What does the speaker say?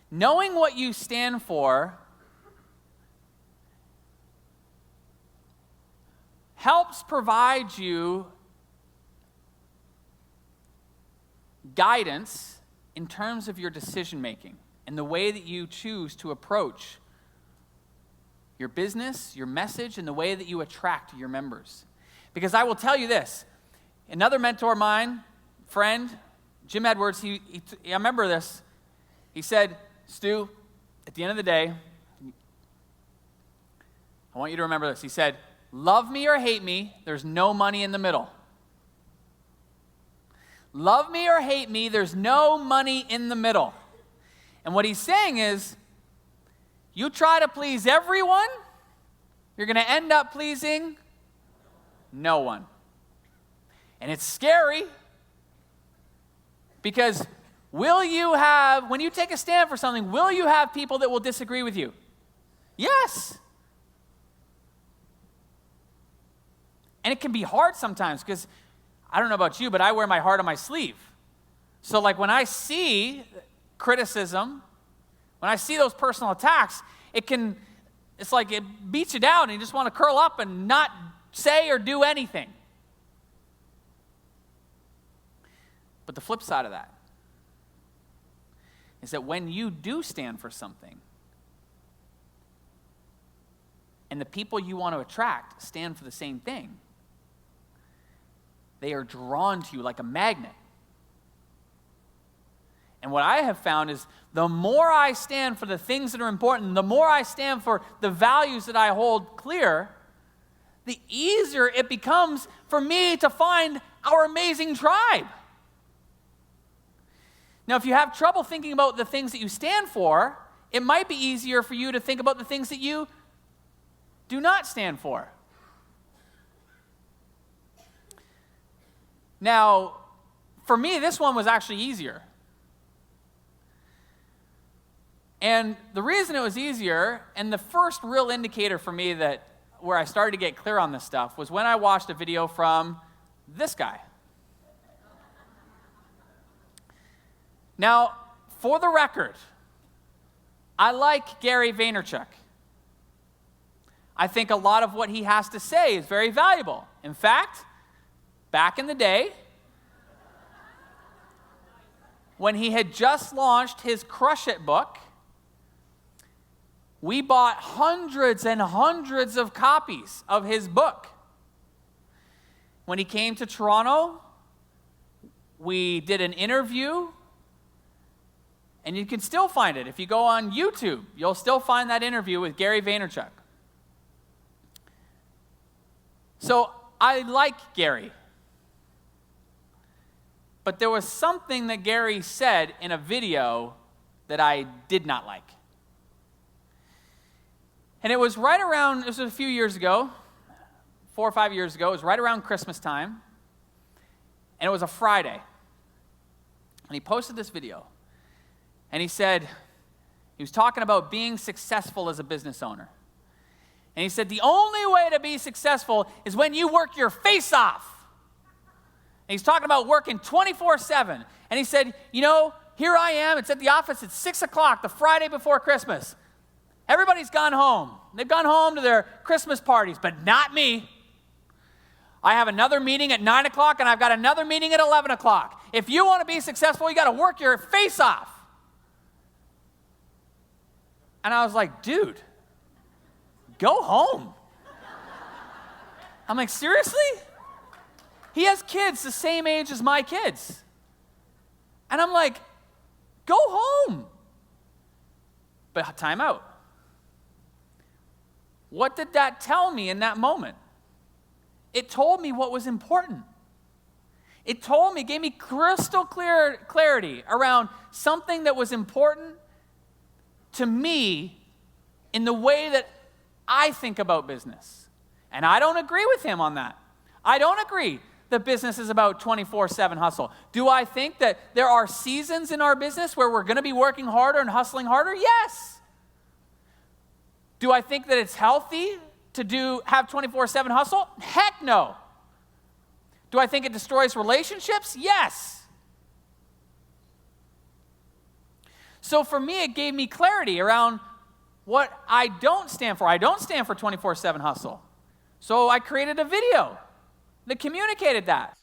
Knowing what you stand for helps provide you guidance in terms of your decision making and the way that you choose to approach your business, your message, and the way that you attract your members. Because I will tell you this, another mentor of mine, friend, Jim Edwards, I remember this. He said, Stu, at the end of the day, I want you to remember this. He said, love me or hate me, there's no money in the middle. Love me or hate me, there's no money in the middle. And what he's saying is, you try to please everyone, you're going to end up pleasing no one. And it's scary because when you take a stand for something, will you have people that will disagree with you? Yes. And it can be hard sometimes because, I don't know about you, but I wear my heart on my sleeve. So like when I see criticism, when I see those personal attacks, it's like it beats you down and you just want to curl up and not say or do anything. But the flip side of that is that when you do stand for something and the people you want to attract stand for the same thing, they are drawn to you like a magnet. And what I have found is the more I stand for the things that are important, the more I stand for the values that I hold clear, the easier it becomes for me to find our amazing tribe. Now, if you have trouble thinking about the things that you stand for, it might be easier for you to think about the things that you do not stand for. Now, for me, this one was actually easier. And the reason it was easier, and the first real indicator for me where I started to get clear on this stuff, was when I watched a video from this guy. Now, for the record, I like Gary Vaynerchuk. I think a lot of what he has to say is very valuable. In fact, back in the day, when he had just launched his Crush It book, we bought hundreds and hundreds of copies of his book. When he came to Toronto, we did an interview, and you can still find it. If you go on YouTube, you'll still find that interview with Gary Vaynerchuk. So I like Gary. But there was something that Gary said in a video that I did not like. And it was it was a few years ago, 4 or 5 years ago, it was right around Christmas time, and it was a Friday. And he posted this video, and he was talking about being successful as a business owner. And he said, the only way to be successful is when you work your face off. And he's talking about working 24/7. And he said, here I am, it's at the office, it's 6 o'clock, the Friday before Christmas. Everybody's gone home. They've gone home to their Christmas parties, but not me. I have another meeting at 9 o'clock, and I've got another meeting at 11 o'clock. If you want to be successful, you got to work your face off. And I was like, dude, go home. I'm like, seriously? He has kids the same age as my kids. And I'm like, go home. But time out. What did that tell me in that moment? It told me what was important. It gave me crystal clear clarity around something that was important to me in the way that I think about business. And I don't agree with him on that. I don't agree that business is about 24/7 hustle. Do I think that there are seasons in our business where we're going to be working harder and hustling harder? Yes. Do I think that it's healthy to have 24/7 hustle? Heck no. Do I think it destroys relationships? Yes. So for me, it gave me clarity around what I don't stand for. I don't stand for 24/7 hustle. So I created a video that communicated that.